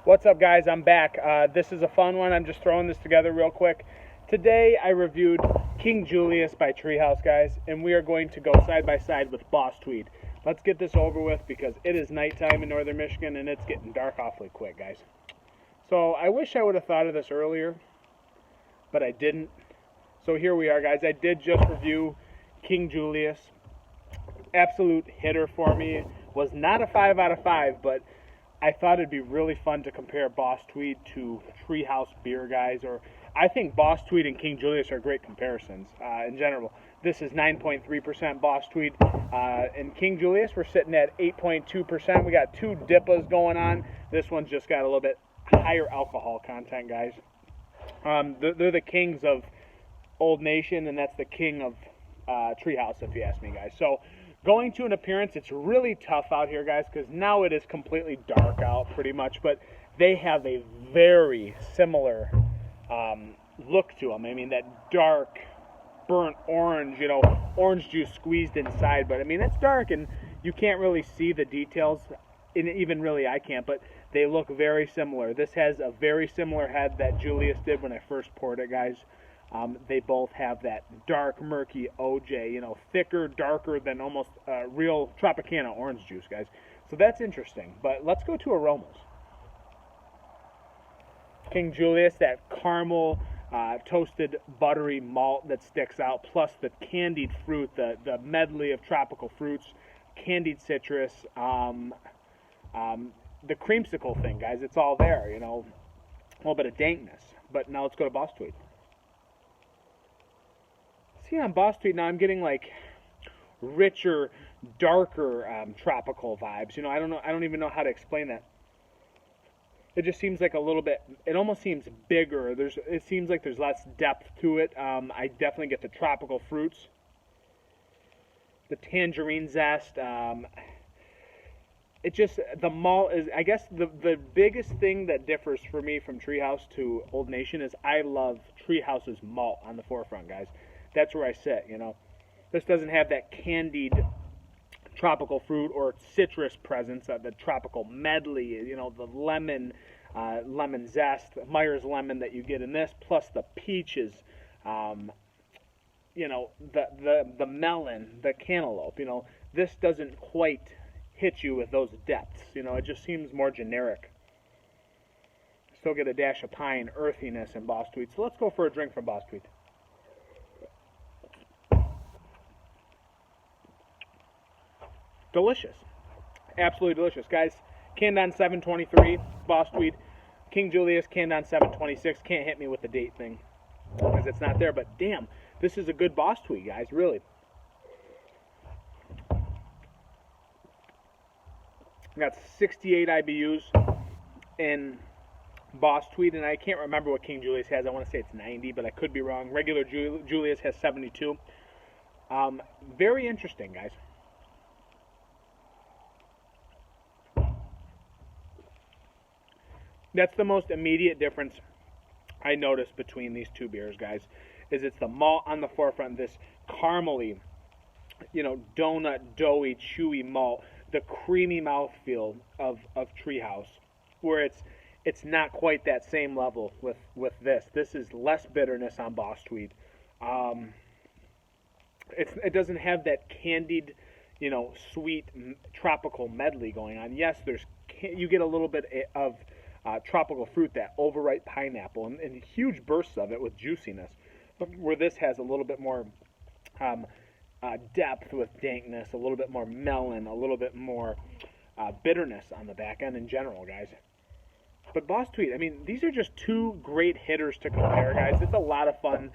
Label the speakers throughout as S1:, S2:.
S1: What's up, guys? I'm back. This is a fun one. I'm just throwing this together real quick. Today I reviewed King Julius by Treehouse, guys, and we are going to go side by side with Boss Tweed. Let's get this over with because it is nighttime in northern Michigan and it's getting dark awfully quick, guys. So I wish I would have thought of this earlier, but I didn't. So here we are, guys. I did just review King Julius. Absolute hitter for me. Was not a 5 out of 5, but I thought it'd be really fun to compare Boss Tweed to Treehouse beer, guys. Or I think Boss Tweed and King Julius are great comparisons in general. This is 9.3% Boss Tweed. And King Julius, we're sitting at 8.2%. We got two dippas going on. This one's just got a little bit higher alcohol content, guys. They're the kings of Old Nation, and that's the king of Treehouse, if you ask me, guys. So going to an appearance, it's really tough out here, guys, because now it is completely dark out pretty much, but they have a very similar look to them. I mean, that dark, burnt orange, orange juice squeezed inside, but I mean, it's dark and you can't really see the details, and even really I can't, but they look very similar. This has a very similar head that Julius did when I first poured it, guys. They both have that dark, murky OJ, thicker, darker than almost real Tropicana orange juice, guys. So that's interesting. But let's go to aromas. King Julius, that caramel, toasted, buttery malt that sticks out, plus the candied fruit, the medley of tropical fruits, candied citrus, the creamsicle thing, guys. It's all there, a little bit of dankness. But now let's go to Boss Tweed. See, on Boss Tweed now I'm getting like richer, darker tropical vibes. I don't know. I don't even know how to explain that. It just seems like a little bit. It almost seems bigger. It seems like there's less depth to it. I definitely get the tropical fruits, the tangerine zest. It just, the malt is, I guess the biggest thing that differs for me from Treehouse to Old Nation is I love Treehouse's malt on the forefront, guys. That's where I sit, This doesn't have that candied tropical fruit or citrus presence, the tropical medley, the lemon zest, Myers lemon that you get in this, plus the peaches, the melon, the cantaloupe, This doesn't quite hit you with those depths, It just seems more generic. Still get a dash of pine, earthiness in Boss Tweed. So let's go for a drink from Boss Tweed. Delicious. Absolutely delicious. Guys, canned on 7/23, Boss Tweed. King Julius, canned on 7/26. Can't hit me with the date thing because it's not there, but damn, this is a good Boss Tweed, guys, really. I got 68 IBUs in Boss Tweed, and I can't remember what King Julius has. I want to say it's 90, but I could be wrong. Regular Julius has 72. Very interesting, guys. That's the most immediate difference I noticed between these two beers, guys, is it's the malt on the forefront, this caramely, donut, doughy, chewy malt, the creamy mouthfeel of Treehouse, where it's not quite that same level with this. This is less bitterness on Boss Tweed. It doesn't have that candied, sweet tropical medley going on. Yes, you get a little bit of tropical fruit, that overripe pineapple, and huge bursts of it with juiciness, where this has a little bit more depth with dankness, a little bit more melon, a little bit more bitterness on the back end in general, guys. But Boss Tweed, I mean, these are just two great hitters to compare, guys. It's a lot of fun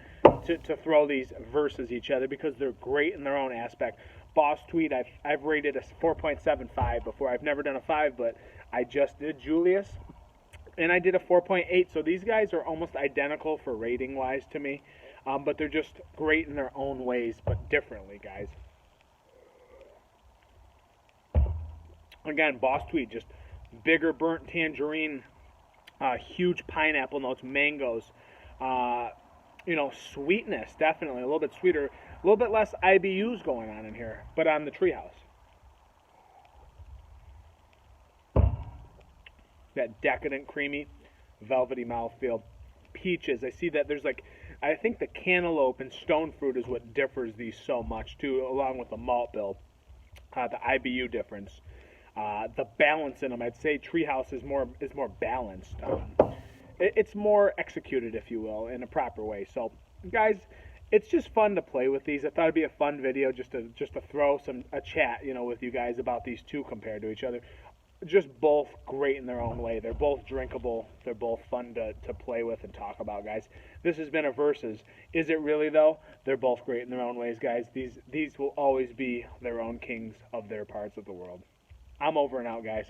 S1: to throw these versus each other because they're great in their own aspect. Boss Tweed, I've rated a 4.75 before. I've never done a 5, but I just did Julius, and I did a 4.8. So these guys are almost identical for rating-wise to me, but they're just great in their own ways, but differently, guys. Again, Boss Tweed, just bigger burnt tangerine, huge pineapple notes, mangoes, sweetness, definitely a little bit sweeter, a little bit less IBUs going on in here, but on the Treehouse. that decadent, creamy, velvety mouthfeel. Peaches, I see that there's like, I think the cantaloupe and stone fruit is what differs these so much too, along with the malt bill, the IBU difference. The balance in them, I'd say Treehouse is more balanced. It's more executed, if you will, in a proper way. So, guys, it's just fun to play with these. I thought it'd be a fun video just to throw a chat, with you guys about these two compared to each other. Just both great in their own way. They're both drinkable. They're both fun to play with and talk about, guys. This has been a versus. Is it really, though? They're both great in their own ways, guys. These will always be their own kings of their parts of the world. I'm over and out, guys.